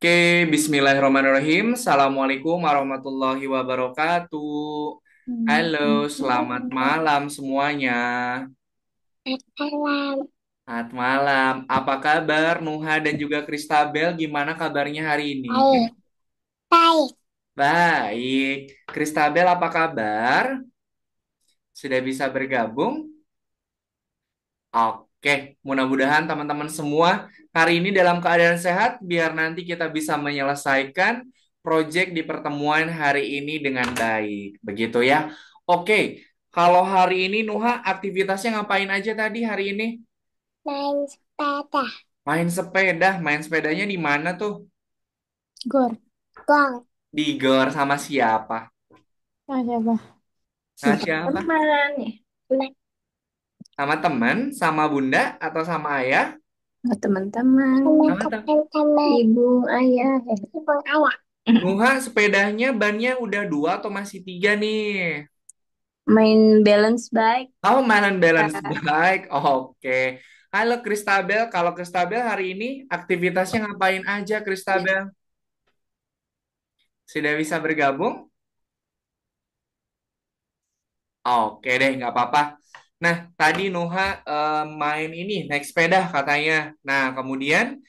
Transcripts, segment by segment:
Oke, Bismillahirrahmanirrahim. Assalamualaikum warahmatullahi wabarakatuh. Halo, selamat malam semuanya. Salam. Selamat malam. Apa kabar Nuha dan juga Kristabel? Gimana kabarnya hari ini? Baik. Baik. Baik. Kristabel apa kabar? Sudah bisa bergabung? Oke, mudah-mudahan teman-teman semua hari ini dalam keadaan sehat biar nanti kita bisa menyelesaikan proyek di pertemuan hari ini dengan baik. Begitu ya. Oke, kalau hari ini Nuha aktivitasnya ngapain aja tadi hari ini? Main sepeda. Main sepeda, main sepedanya di mana tuh? Gor. Gor. Di gor sama siapa? Sama siapa? Sama Sama siapa? teman ya. Sama Sama teman, sama bunda atau sama ayah? sama teman-teman. Sama Sama teman-teman. Ibu, ayah. Ibu, ayah. Nuha sepedanya bannya udah dua atau masih tiga nih? Main balance bike. Oh, mainan balance bike. Oke. Halo Kristabel, kalau Kristabel hari ini aktivitasnya ngapain aja Kristabel? Sudah bisa bergabung? Oke deh, nggak apa-apa. Nah, tadi Nuha main ini, naik sepeda katanya. Nah, kemudian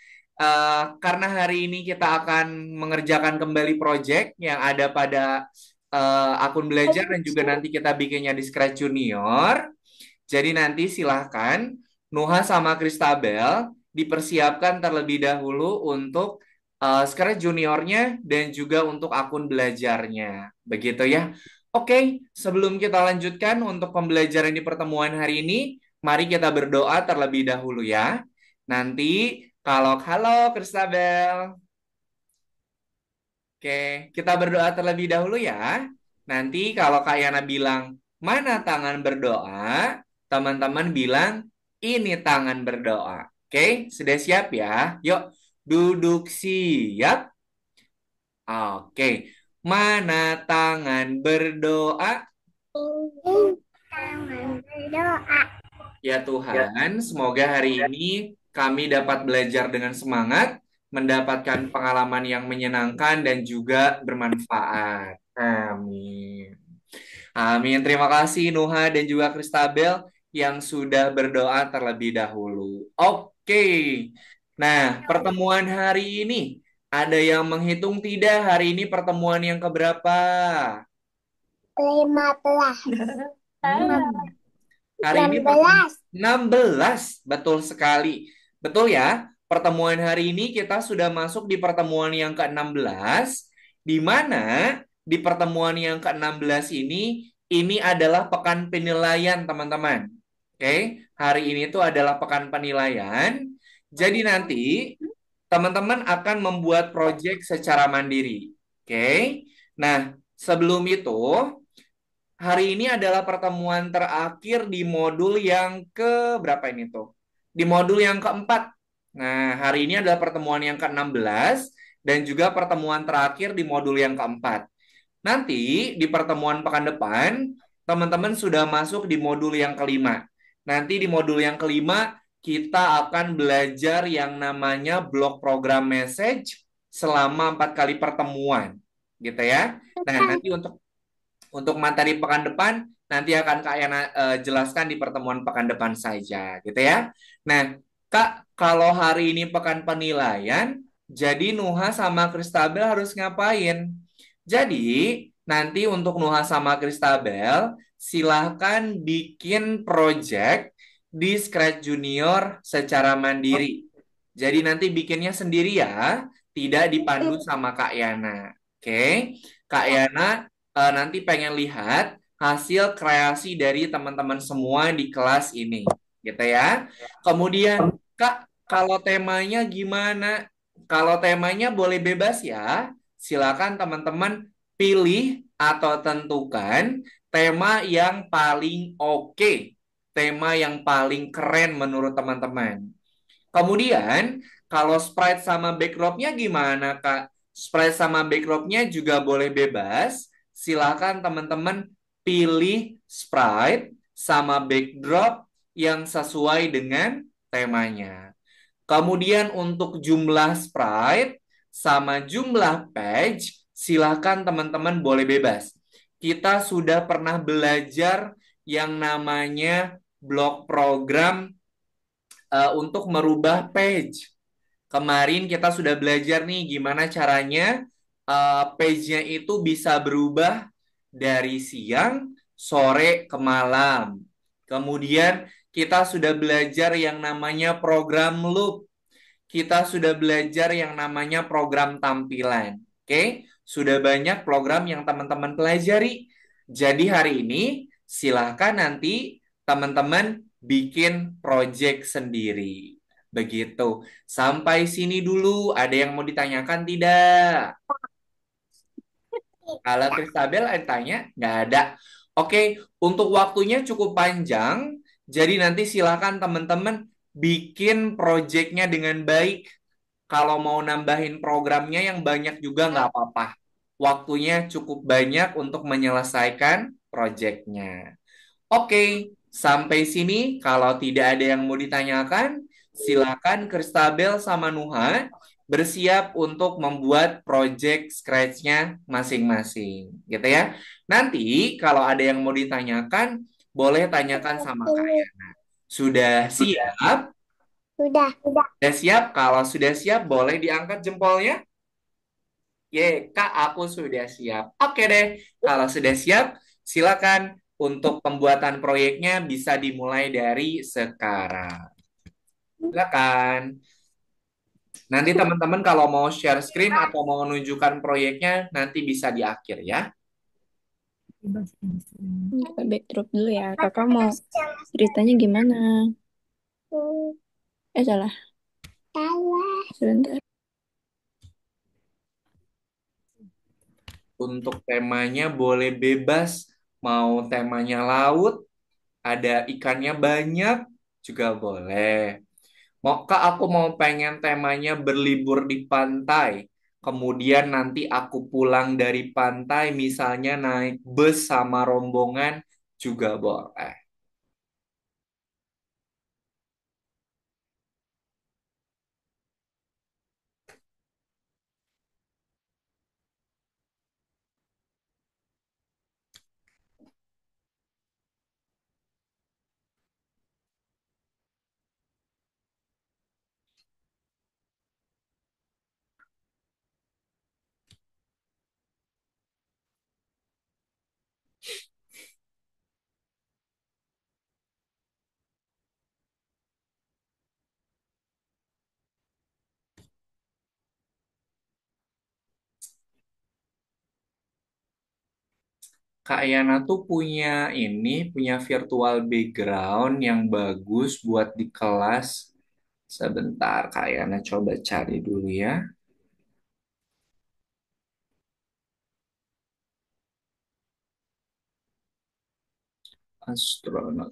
karena hari ini kita akan mengerjakan kembali project yang ada pada akun belajar dan juga nanti kita bikinnya di Scratch Junior. Jadi nanti silahkan Nuha sama Kristabel dipersiapkan terlebih dahulu untuk Scratch Juniornya dan juga untuk akun belajarnya. Begitu ya. Oke, sebelum kita lanjutkan untuk pembelajaran di pertemuan hari ini, mari kita berdoa terlebih dahulu ya. Nanti kalau halo Kristabel. Oke, kita berdoa terlebih dahulu ya. Nanti kalau Kak Yana bilang, mana tangan berdoa? Teman-teman bilang, ini tangan berdoa. Oke, sudah siap ya? Yuk, duduk siap. Oke, mana tangan berdoa? Tangan berdoa. Ya Tuhan, semoga hari ini kami dapat belajar dengan semangat, mendapatkan pengalaman yang menyenangkan dan juga bermanfaat. Amin. Amin. Terima kasih Nuha dan juga Kristabel yang sudah berdoa terlebih dahulu. Oke. Nah, pertemuan hari ini ada yang menghitung tidak hari ini pertemuan yang keberapa? 15. Hmm, hari ini 16. 16, betul sekali. Betul ya? Pertemuan hari ini kita sudah masuk di pertemuan yang ke-16, di mana di pertemuan yang ke-16 ini adalah pekan penilaian, teman-teman. Oke, hari ini tuh adalah pekan penilaian. Jadi nanti teman-teman akan membuat proyek secara mandiri. Oke, nah sebelum itu hari ini adalah pertemuan terakhir di modul yang ke berapa ini tuh? Di modul yang keempat. Nah, hari ini adalah pertemuan yang ke-16 dan juga pertemuan terakhir di modul yang keempat. Nanti di pertemuan pekan depan, teman-teman sudah masuk di modul yang kelima. Nanti di modul yang kelima, kita akan belajar yang namanya blok program message selama 4 kali pertemuan. Gitu ya. Nah, nanti untuk materi pekan depan nanti akan Kak Yana jelaskan di pertemuan pekan depan saja, gitu ya. Nah, Kak, kalau hari ini pekan penilaian, jadi Nuha sama Kristabel harus ngapain? Jadi, nanti untuk Nuha sama Kristabel, silahkan bikin project di Scratch Junior secara mandiri. Jadi nanti bikinnya sendiri ya, tidak dipandu sama Kak Yana. Oke, Kak Yana nanti pengen lihat hasil kreasi dari teman-teman semua di kelas ini, gitu ya. Kemudian, Kak, kalau temanya gimana? Kalau temanya boleh bebas ya. Silakan teman-teman pilih atau tentukan tema yang paling oke, tema yang paling keren menurut teman-teman. Kemudian, kalau sprite sama backdropnya gimana, Kak? Sprite sama backdropnya juga boleh bebas. Silakan teman-teman pilih sprite sama backdrop yang sesuai dengan temanya. Kemudian untuk jumlah sprite, sama jumlah page, silakan teman-teman boleh bebas. Kita sudah pernah belajar yang namanya blok program untuk merubah page. Kemarin kita sudah belajar nih gimana caranya page-nya itu bisa berubah dari siang, sore ke malam. Kemudian kita sudah belajar yang namanya program loop. Kita sudah belajar yang namanya program tampilan. Oke, sudah banyak program yang teman-teman pelajari. Jadi hari ini silahkan nanti teman-teman bikin project sendiri. Begitu. Sampai sini dulu. Ada yang mau ditanyakan tidak? Kalau Kristabel ada tanya? Nggak ada. Oke, untuk waktunya cukup panjang. Jadi nanti silakan teman-teman bikin projectnya dengan baik. Kalau mau nambahin programnya yang banyak juga nggak apa-apa. Waktunya cukup banyak untuk menyelesaikan projectnya. Oke, sampai sini kalau tidak ada yang mau ditanyakan, silakan Kristabel sama Nuha bersiap untuk membuat project scratch-nya masing-masing, gitu ya. Nanti kalau ada yang mau ditanyakan, boleh tanyakan sama Kak Yana. Sudah siap? Sudah. Sudah siap? Kalau sudah siap, boleh diangkat jempolnya. Ye, Kak, aku sudah siap. Oke deh, kalau sudah siap, silakan untuk pembuatan proyeknya bisa dimulai dari sekarang. Silakan. Nanti teman-teman kalau mau share screen atau mau menunjukkan proyeknya, nanti bisa di akhir ya. Kita backdrop dulu ya. Kakak mau ceritanya gimana? Salah. Sebentar. Untuk temanya boleh bebas, mau temanya laut, ada ikannya banyak, juga boleh. Mau Kak, aku mau pengen temanya berlibur di pantai. Kemudian nanti aku pulang dari pantai, misalnya naik bus sama rombongan juga boleh. Kak Yana tuh punya virtual background yang bagus buat di kelas. Sebentar, Kak Yana coba cari dulu ya. Astronot.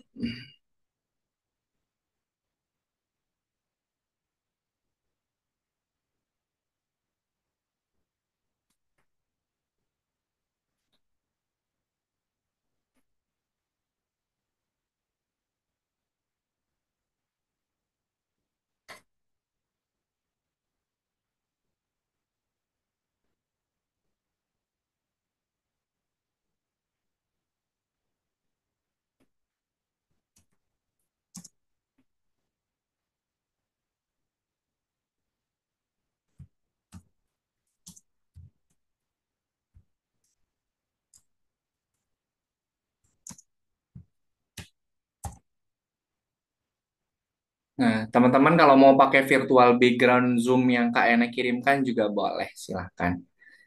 Nah, teman-teman kalau mau pakai virtual background Zoom yang Kak Ena kirimkan juga boleh, silahkan.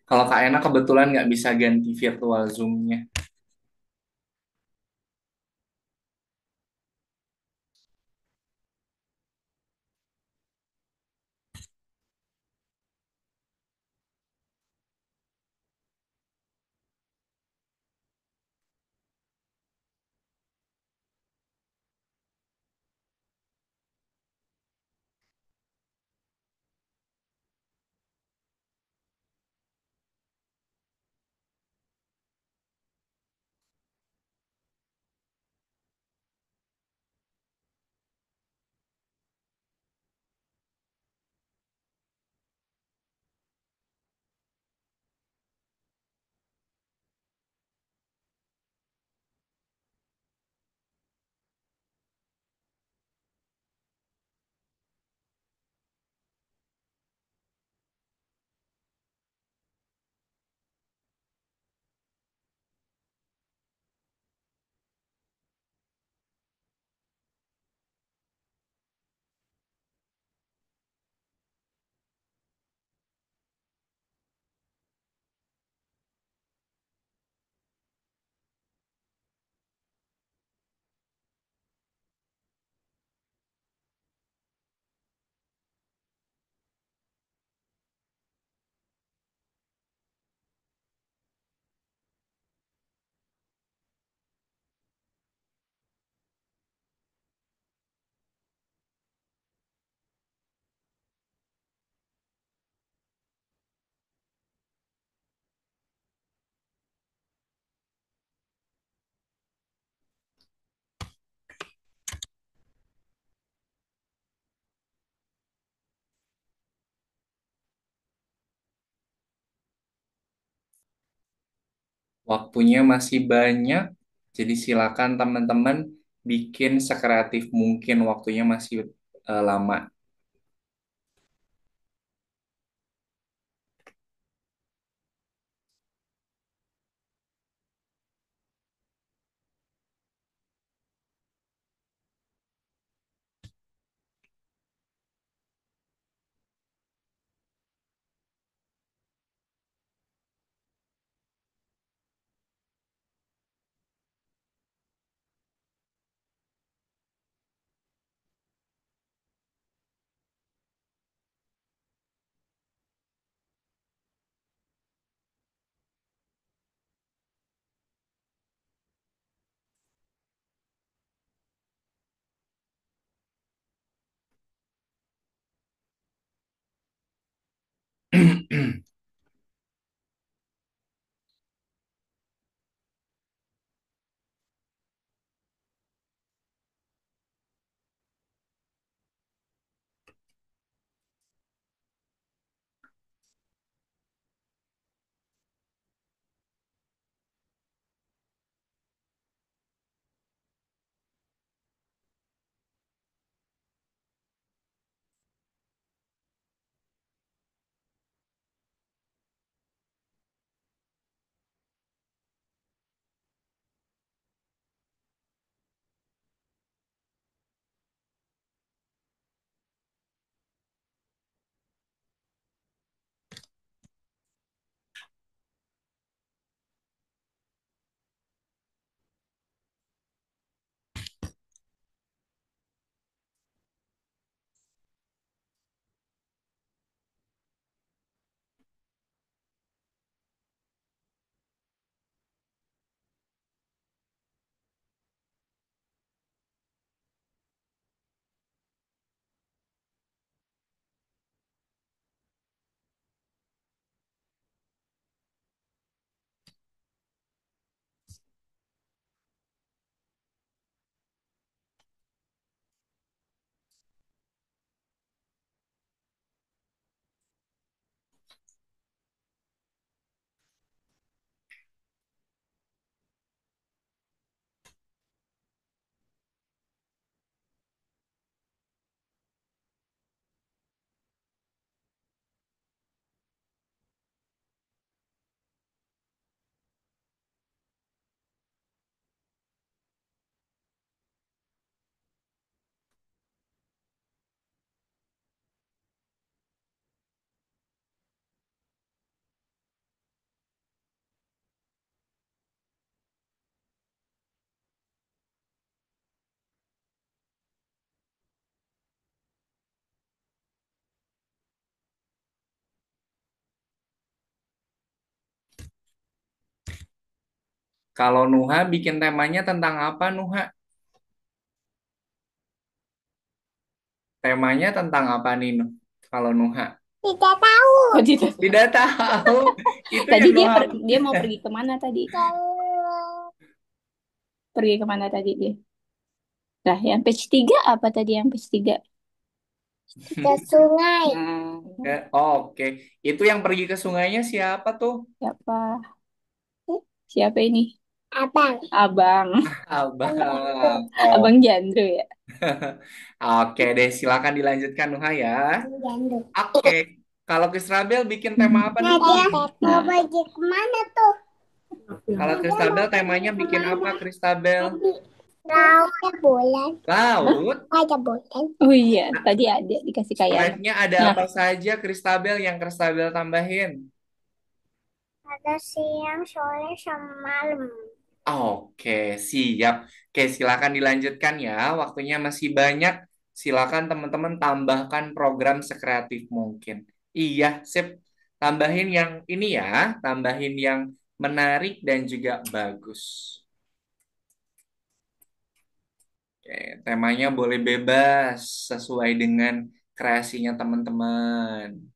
Kalau Kak Ena kebetulan nggak bisa ganti virtual Zoom-nya. Waktunya masih banyak, jadi silakan teman-teman bikin sekreatif mungkin, waktunya masih lama. Kalau Nuha bikin temanya tentang apa, Nuha? Temanya tentang apa nih, Kalau Nuha? Tidak tahu. Oh, tidak tahu. Tidak tahu. Itu Tadi yang Nuha. dia mau pergi kemana tadi? Pergi kemana tadi dia? Nah, yang page 3 apa tadi yang page 3? Ke sungai. Oke. Itu yang pergi ke sungainya siapa tuh? Siapa? Siapa ini? Abang. Abang. Abang. Abang Oh. Jandro ya? Oke deh, silakan dilanjutkan Nuha ya. Jandro. Oke. Kalau Kristabel bikin tema apa nih? Mau pergi kemana tuh? Kalau Dia mau Kristabel pergi temanya bikin kemana? apa, Kristabel? Tadi laut bulan. Laut. Ada bulan. Oh iya, Nah, tadi ada dikasih kayak. slide-nya ada Nah, apa saja, Kristabel, yang Kristabel tambahin? ada siang, sore, sama malam. Oke, siap. Oke, silakan dilanjutkan ya. Waktunya masih banyak. Silakan teman-teman tambahkan program sekreatif mungkin. Iya, sip. Tambahin yang ini ya, tambahin yang menarik dan juga bagus. Oke, temanya boleh bebas sesuai dengan kreasinya teman-teman.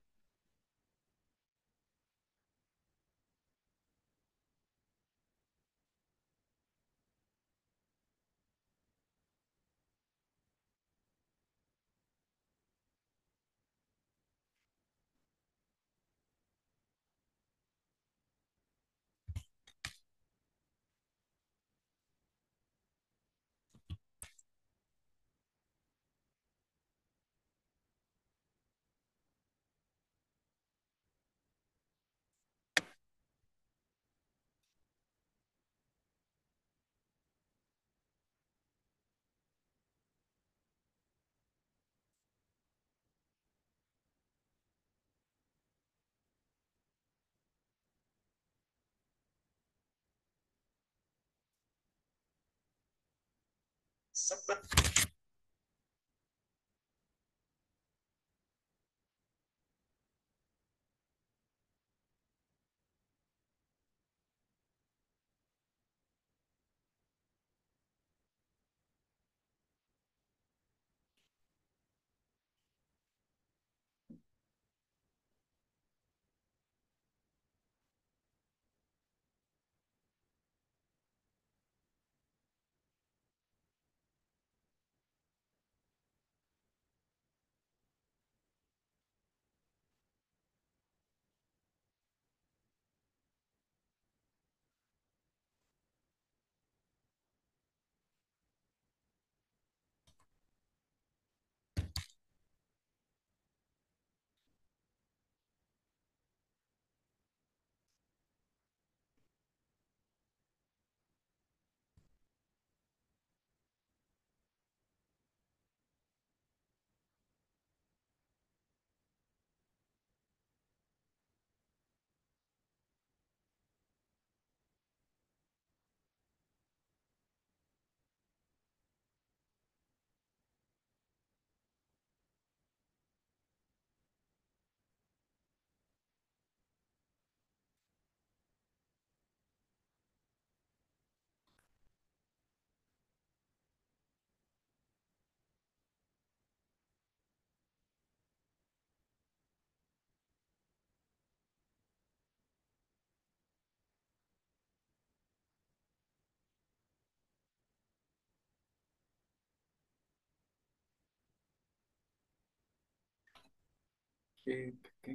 Oke, oke.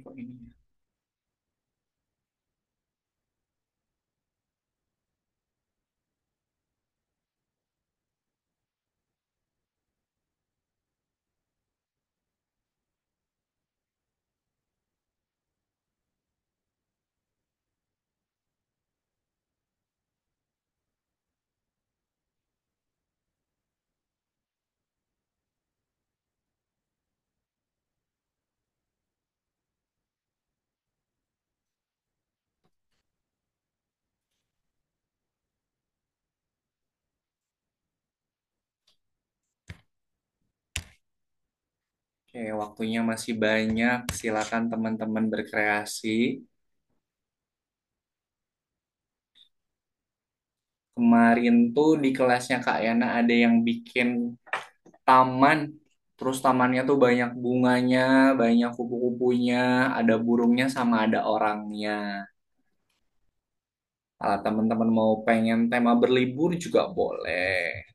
Kok ini ya? Oke, waktunya masih banyak. Silakan teman-teman berkreasi. Kemarin tuh di kelasnya Kak Yana ada yang bikin taman. Terus tamannya tuh banyak bunganya, banyak kupu-kupunya, ada burungnya sama ada orangnya. Kalau teman-teman mau pengen tema berlibur juga boleh.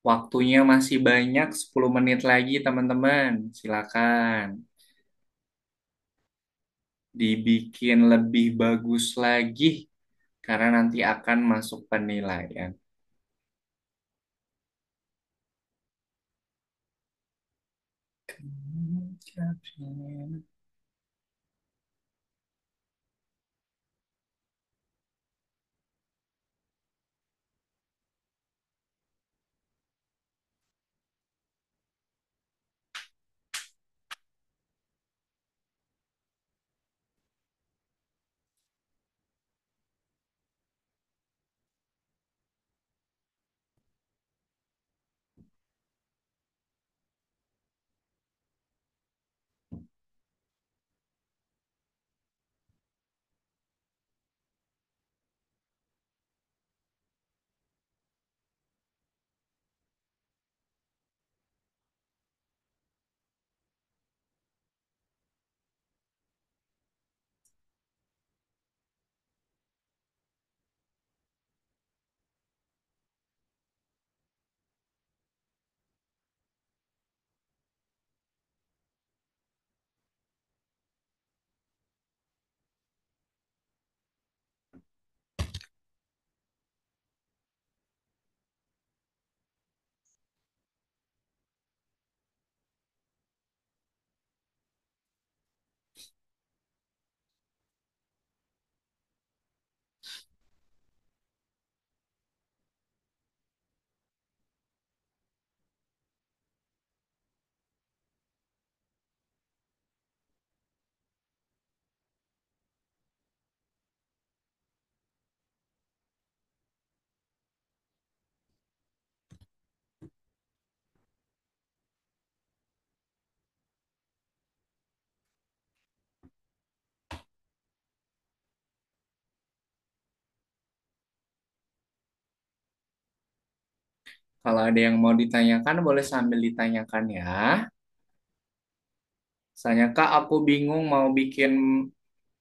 Waktunya masih banyak, 10 menit lagi teman-teman. Silakan dibikin lebih bagus lagi karena nanti akan masuk penilaian. Kalau ada yang mau ditanyakan, boleh sambil ditanyakan ya. Misalnya, Kak, aku bingung mau bikin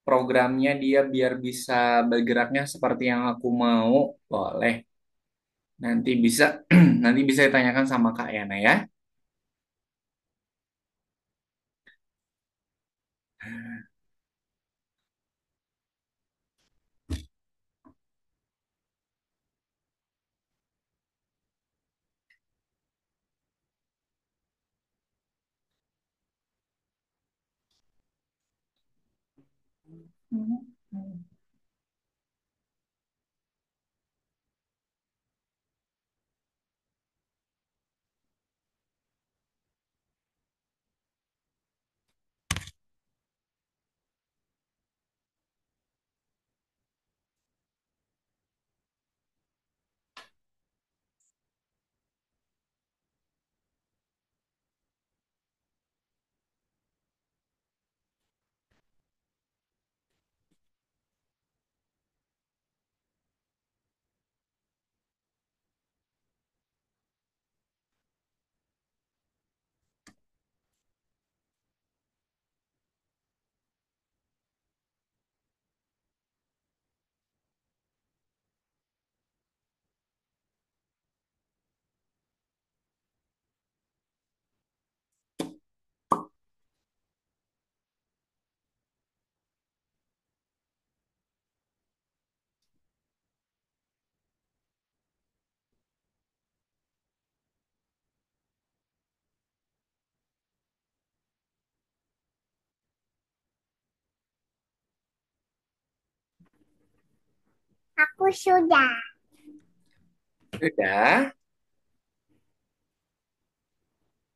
programnya dia biar bisa bergeraknya seperti yang aku mau. Boleh. Nanti bisa nanti bisa ditanyakan sama Kak Yana ya. sudah. Udah.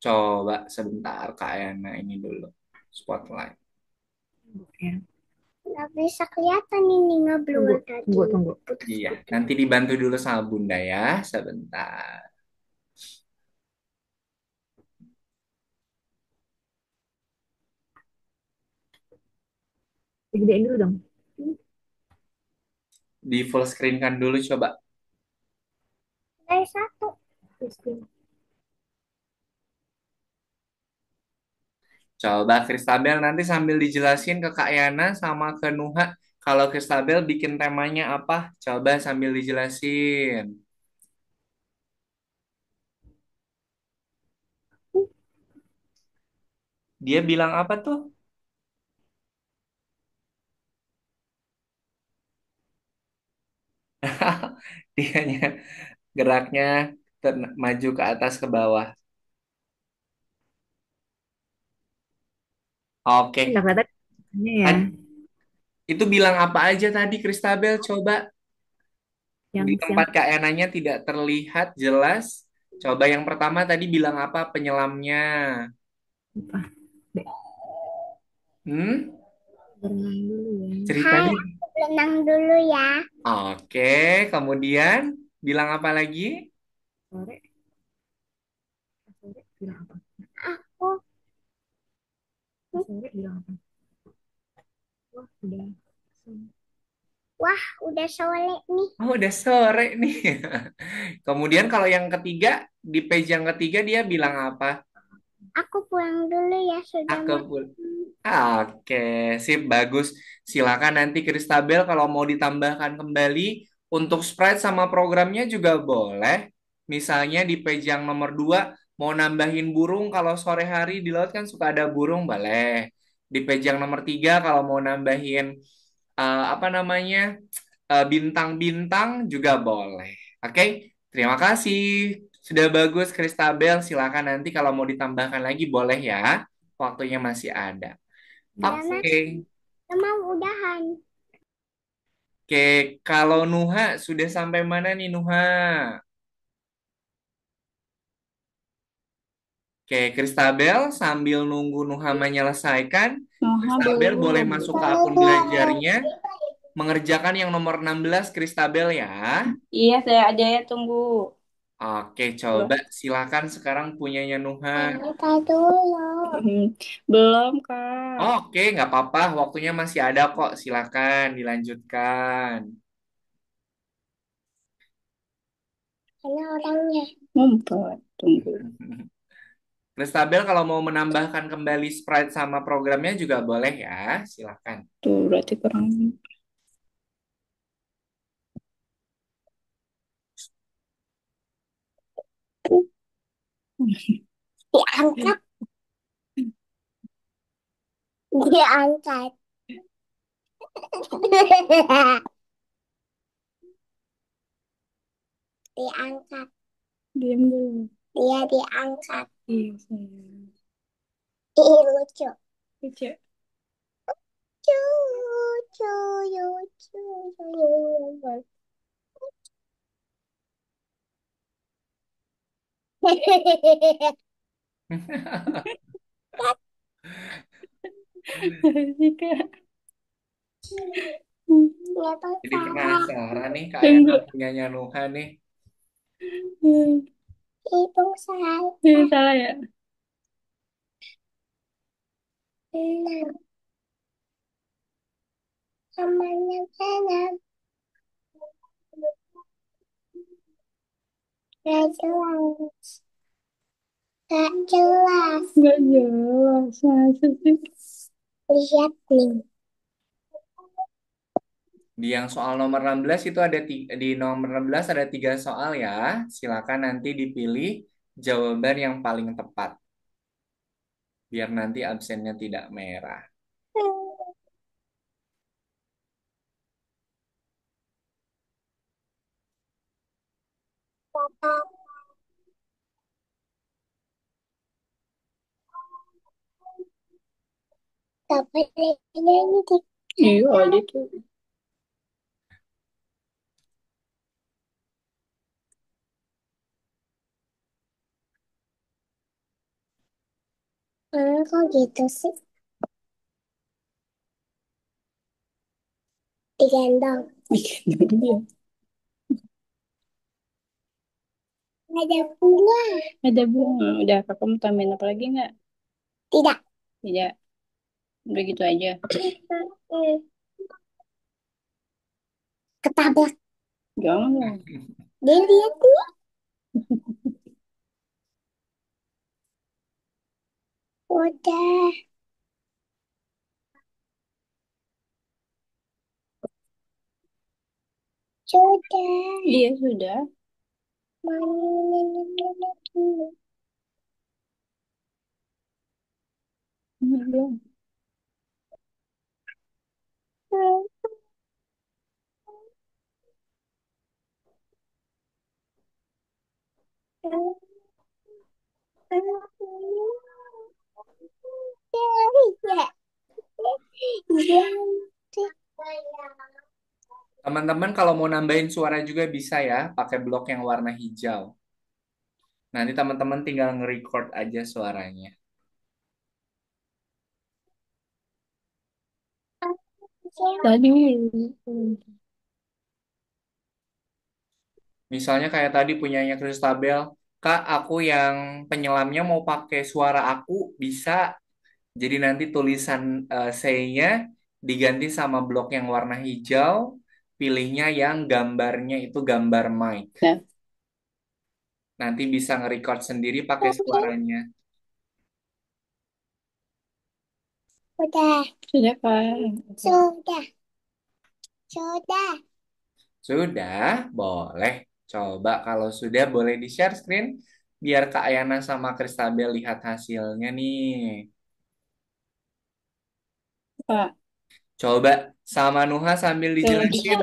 Coba sebentar Kak Yana ini dulu. Spotlight. Ya. Nggak bisa kelihatan ini ngeblur tadi. Tunggu. Iya, nanti dibantu dulu sama Bunda ya, sebentar. Digedein dulu dong. Di full screen kan dulu coba. Satu. Coba Kristabel nanti sambil dijelasin ke Kak Yana sama ke Nuha. Kalau Kristabel bikin temanya apa? Coba sambil dijelasin. Dia bilang apa tuh? Dianya geraknya maju ke atas ke bawah. Nggak Oke. kelihatan ya. Itu bilang apa aja tadi Kristabel? Coba Yang di siang tempat Kak Enanya tidak terlihat jelas. Coba yang pertama tadi bilang apa penyelamnya? apa? Dek, Hmm? berenang dulu ya. Hai, Ceritanya. aku berenang dulu ya. Oke, kemudian bilang apa lagi? Sore, sore bilang apa? Aku sore bilang apa? Wah, udah. Wah, udah sore nih. Oh, udah sore nih. Kemudian kalau yang ketiga, di page yang ketiga dia bilang apa? Aku pulang dulu ya, sudah Aku mau. pun. Oke, sip, bagus. Silakan nanti Kristabel kalau mau ditambahkan kembali untuk sprite sama programnya juga boleh. Misalnya di page yang nomor 2 mau nambahin burung kalau sore hari di laut kan suka ada burung, boleh. Di page yang nomor 3 kalau mau nambahin apa namanya bintang-bintang juga boleh. Oke, terima kasih. Sudah bagus, Kristabel. Silakan nanti kalau mau ditambahkan lagi boleh ya. Waktunya masih ada. Ya, Mas. Oke, Mau udahan. oke. Kalau Nuha sudah sampai mana nih Nuha? Oke, Kristabel sambil nunggu Nuha menyelesaikan, Nuha Kristabel boleh belum. masuk ke akun belajarnya, mengerjakan yang nomor 16 Kristabel ya. Iya, saya ada ya, tunggu. Oke, Belum. coba silakan sekarang punyanya Nuha. Kita dulu. Belum, Kak. Oke, nggak apa-apa. Waktunya masih ada kok. Silakan dilanjutkan. Mana orangnya? Ngumpet. Tunggu. Kristabel kalau mau menambahkan kembali sprite sama programnya juga boleh ya. Silakan. Tuh, berarti kurang. Diangkat. Diangkat. Diangkat. Diam dulu. Dia diangkat. Iya, sayang. Ih, lucu. Lucu. Lucu, lucu, lucu, lucu. Jika kelihatan Jadi salah. penasaran nih Tunggu. kayaknya punyanya Nuha nih. Hidung salah. Ini salah ya? Enam. Namanya enam. Gak jelas. Gak jelas. Gak jelas. Masa sih? Lihat nih. Di yang soal nomor 16 itu ada di nomor 16 ada 3 soal ya. Silakan nanti dipilih jawaban yang paling tepat. Biar nanti absennya tidak merah. Dapat ini dik. Iya, ada tuh. Kok gitu sih? Digendong. Digendong dia. Ada bunga. Ada bunga. Udah, kakak mau tambahin apa lagi nggak? Tidak. Tidak. Udah gitu aja. Ketabrak. Jangan lah. Dia lihat nih. Udah. Sudah. Iya, sudah. Belum. Teman-teman kalau mau nambahin suara juga bisa ya, pakai blok yang warna hijau. Nanti teman-teman tinggal nge-record aja suaranya. Tadi. Misalnya kayak tadi punyanya Christabel, Kak, aku yang penyelamnya mau pakai suara aku, bisa. Jadi nanti tulisan say-nya diganti sama blok yang warna hijau, pilihnya yang gambarnya itu gambar mic. Nah, Nanti bisa nge-record sendiri pakai suaranya. udah. Sudah, Kak. Sudah. Sudah. Sudah, boleh. Coba kalau sudah boleh di-share screen biar Kak Ayana sama Kristabel lihat hasilnya nih. Pak. Coba sama Nuha sambil Tuh, dijelasin.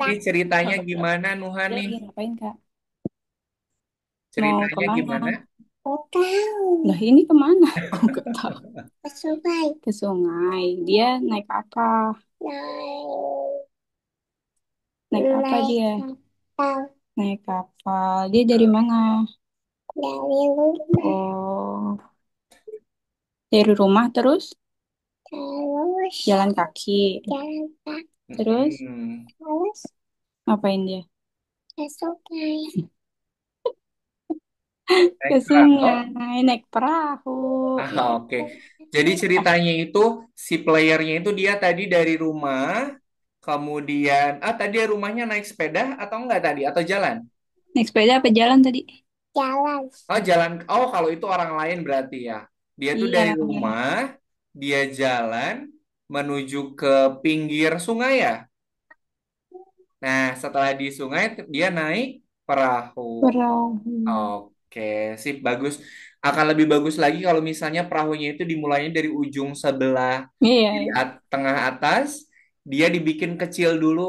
Ini ceritanya Kakak. gimana Nuha Dia nih? lagi ngapain, Kak? Mau Ceritanya kemana? gimana? Nggak tahu. Lah ini kemana? Aku nggak tahu. Ke sungai. Ke sungai. Dia naik apa? Naik. Naik apa dia? Kapal. Naik kapal. Dia dari mana? Dari rumah. Oh, dari rumah terus jalan kaki. Jalan kaki. Terus Hmm, ngapain dia? Ke sungai. Ke naik perahu. sungai, naik perahu. Ah, Ya. oke. Jadi ceritanya itu si playernya itu dia tadi dari rumah, kemudian tadi rumahnya naik sepeda atau enggak tadi atau jalan? Naik sepeda apa jalan tadi? Jalan. Oh, jalan. Oh, kalau itu orang lain berarti ya. Dia tuh Iya. dari rumah, dia jalan menuju ke pinggir sungai ya. Nah, setelah di sungai dia naik perahu. Perahu. Oke, sip, bagus. Akan lebih bagus lagi kalau misalnya perahunya itu dimulainya dari ujung sebelah Iya, di iya. tengah atas, dia dibikin kecil dulu.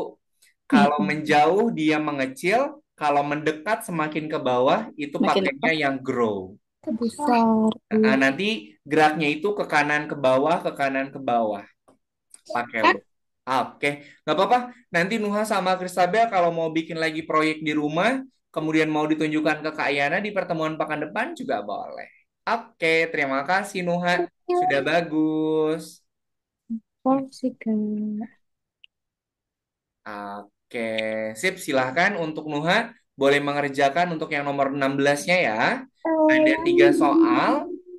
Kalau Mm-mm. menjauh dia mengecil, kalau mendekat semakin ke bawah itu Makin pakainya dekat yang grow. besar. Nanti geraknya itu ke kanan ke bawah, ke kanan ke bawah. Pakai Kak, loop. Oke, nggak apa-apa. Nanti Nuha sama Kristabel kalau mau bikin lagi proyek di rumah, kemudian mau ditunjukkan ke Kak Yana di pertemuan pekan depan juga boleh. Oke, terima kasih Nuha. Sudah bagus. sih, Kak. Oke, sip. Silahkan untuk Nuha. Boleh mengerjakan untuk yang nomor 16-nya ya. Ada 3 soal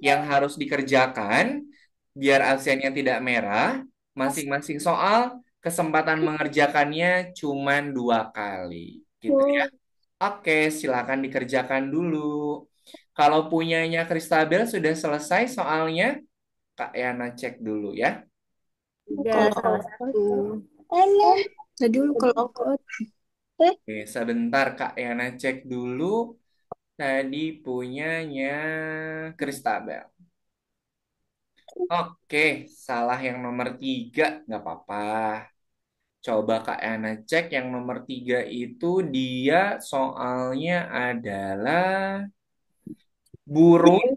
yang harus dikerjakan biar absennya tidak merah. Masing-masing soal kesempatan mengerjakannya cuma 2 kali. Gitu ya. Oke, silakan dikerjakan dulu. Kalau punyanya Kristabel sudah selesai soalnya, Kak Yana cek dulu ya. Udah salah satu. Tadi dulu kalau out. Oke, sebentar Kak Yana cek dulu. Tadi punyanya Kristabel. Oke, salah yang nomor 3, nggak apa-apa. Coba Kak Yana cek yang nomor 3 itu dia soalnya adalah burung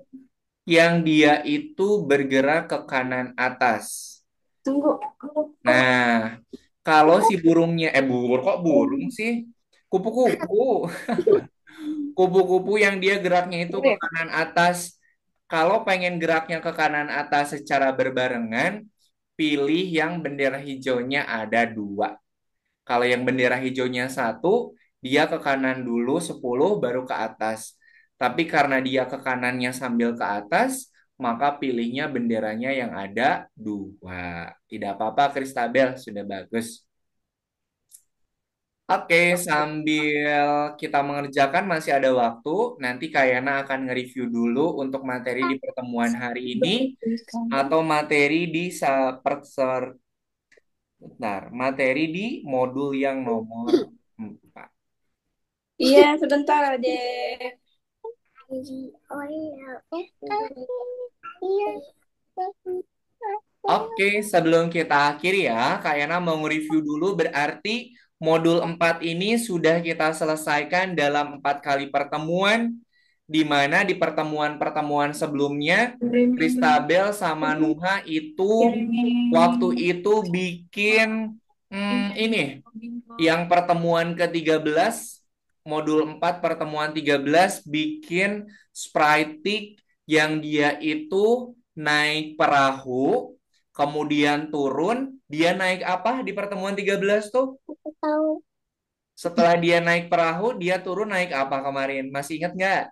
yang dia itu bergerak ke kanan atas. Tunggu. Nah, kalau si burungnya, kok burung sih? Kupu-kupu. Kupu-kupu yang dia geraknya itu ke kanan atas. Kalau pengen geraknya ke kanan atas secara berbarengan, pilih yang bendera hijaunya ada 2. Kalau yang bendera hijaunya 1, dia ke kanan dulu 10 baru ke atas. Tapi karena dia ke kanannya sambil ke atas, maka pilihnya benderanya yang ada 2. Tidak apa-apa, Kristabel, sudah bagus. Oke, sambil kita mengerjakan masih ada waktu. Nanti Kayana akan nge-review dulu untuk materi di pertemuan hari ini atau materi di bentar, materi di modul yang nomor 4. Iya, sebentar deh. Oke, sebelum kita akhiri ya, Kak Yana mau nge-review dulu berarti modul 4 ini sudah kita selesaikan dalam 4 kali pertemuan, di mana di pertemuan-pertemuan sebelumnya, Kristabel sama Nuha itu waktu itu bikin ini, yang pertemuan ke-13, modul 4 pertemuan 13 bikin Spritik yang dia itu naik perahu, kemudian turun, dia naik apa di pertemuan 13 tuh? Tahu. Setelah dia naik perahu, dia turun naik apa kemarin? Masih ingat nggak?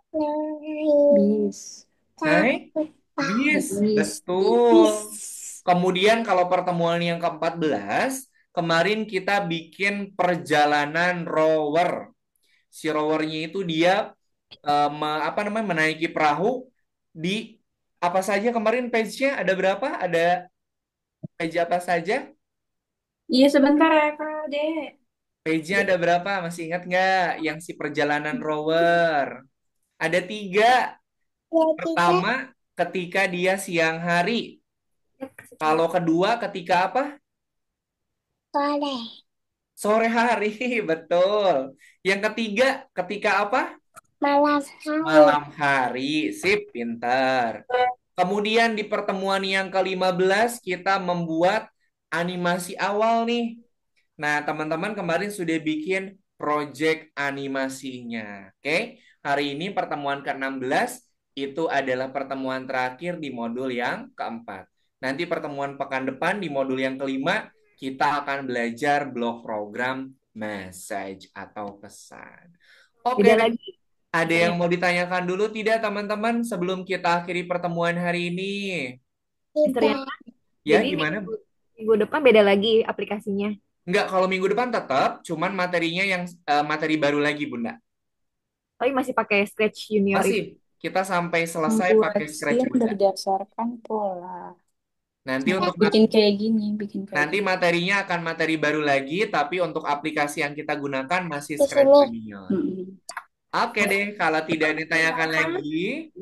Bis. Naik bis, betul. Kemudian kalau pertemuan yang ke-14, kemarin kita bikin perjalanan rower. Si rowernya itu dia apa namanya menaiki perahu di apa saja kemarin page-nya ada berapa? Ada page apa saja? Iya, sebentar ya, Kak, Dek. Page-nya ada berapa? Masih ingat nggak? Yang si perjalanan rower. Ada 3. Ya, tiga Pertama, ketika dia siang hari. Kalau kedua, ketika apa? sore. Sore hari, betul. Yang ketiga, ketika apa? Malam hari. Malam hari. Sip, pintar. Kemudian di pertemuan yang ke-15 kita membuat animasi awal nih. Nah, teman-teman kemarin sudah bikin project animasinya. Oke, hari ini pertemuan ke-16 itu adalah pertemuan terakhir di modul yang keempat. Nanti pertemuan pekan depan di modul yang kelima kita akan belajar blok program message atau pesan. Oke, Beda lagi. ada yang mau ditanyakan dulu tidak teman-teman sebelum kita akhiri pertemuan hari ini? Tidak. Ya, Jadi gimana? minggu depan beda lagi aplikasinya. Enggak, kalau minggu depan tetap, cuman materinya yang materi baru lagi, Bunda. Tapi masih pakai Scratch Junior Masih, itu. kita sampai selesai pakai Scratch, Buat Bunda. berdasarkan pola. Nanti untuk Bikin kayak gini, bikin kayak nanti gini. materinya akan materi baru lagi, tapi untuk aplikasi yang kita gunakan masih Di Scratch sini. Junior. Mm-mm. Oke deh, kalau tidak ditanyakan lagi,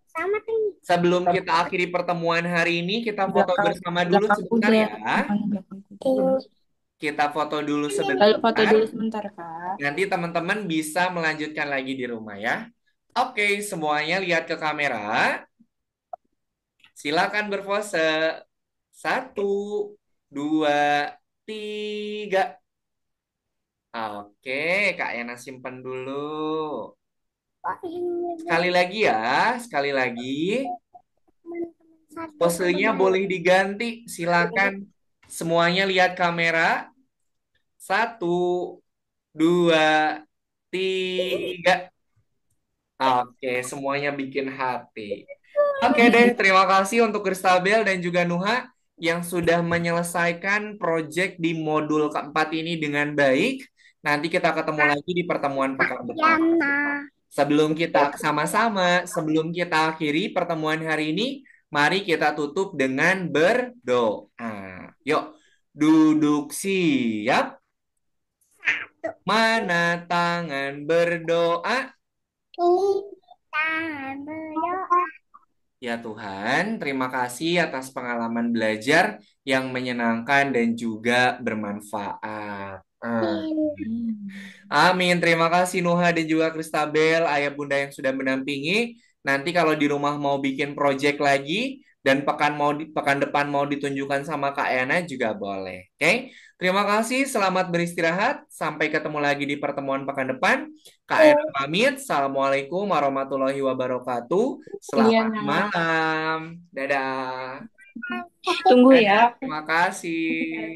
Sama kan? sebelum kita akhiri pertemuan hari ini, kita foto bersama dulu Belakang sebentar kuda. ya. Belakang kuda. Kita foto dulu Lalu sebentar. foto dulu sebentar, Kak. Nanti teman-teman bisa melanjutkan lagi di rumah ya. Oke, semuanya lihat ke kamera. Silakan berpose. 1, 2, 3. Oke, Kak Yana simpen dulu. Sekali lagi ya, sekali lagi. Posenya boleh diganti, silakan. Semuanya lihat kamera. 1, 2, 3. Oke, semuanya bikin hati. Oke deh, terima kasih untuk Kristabel dan juga Nuha yang sudah menyelesaikan proyek di modul keempat ini dengan baik. Nanti kita ketemu lagi di pertemuan pekan depan. Yana. Sebelum kita akhiri pertemuan hari ini, mari kita tutup dengan berdoa. Yuk, duduk siap. Mana tangan berdoa? Kita berdoa. Ya Tuhan, terima kasih atas pengalaman belajar yang menyenangkan dan juga bermanfaat. Amin. Terima kasih Nuha dan juga Kristabel, ayah bunda yang sudah mendampingi. Nanti kalau di rumah mau bikin project lagi Dan pekan depan mau ditunjukkan sama Kak Ena juga boleh. Oke? Terima kasih, selamat beristirahat. Sampai ketemu lagi di pertemuan pekan depan. Kak Ena pamit. Assalamualaikum warahmatullahi wabarakatuh. Iya, Selamat Nak. malam. Dadah. Tunggu Dadah. ya. Terima kasih.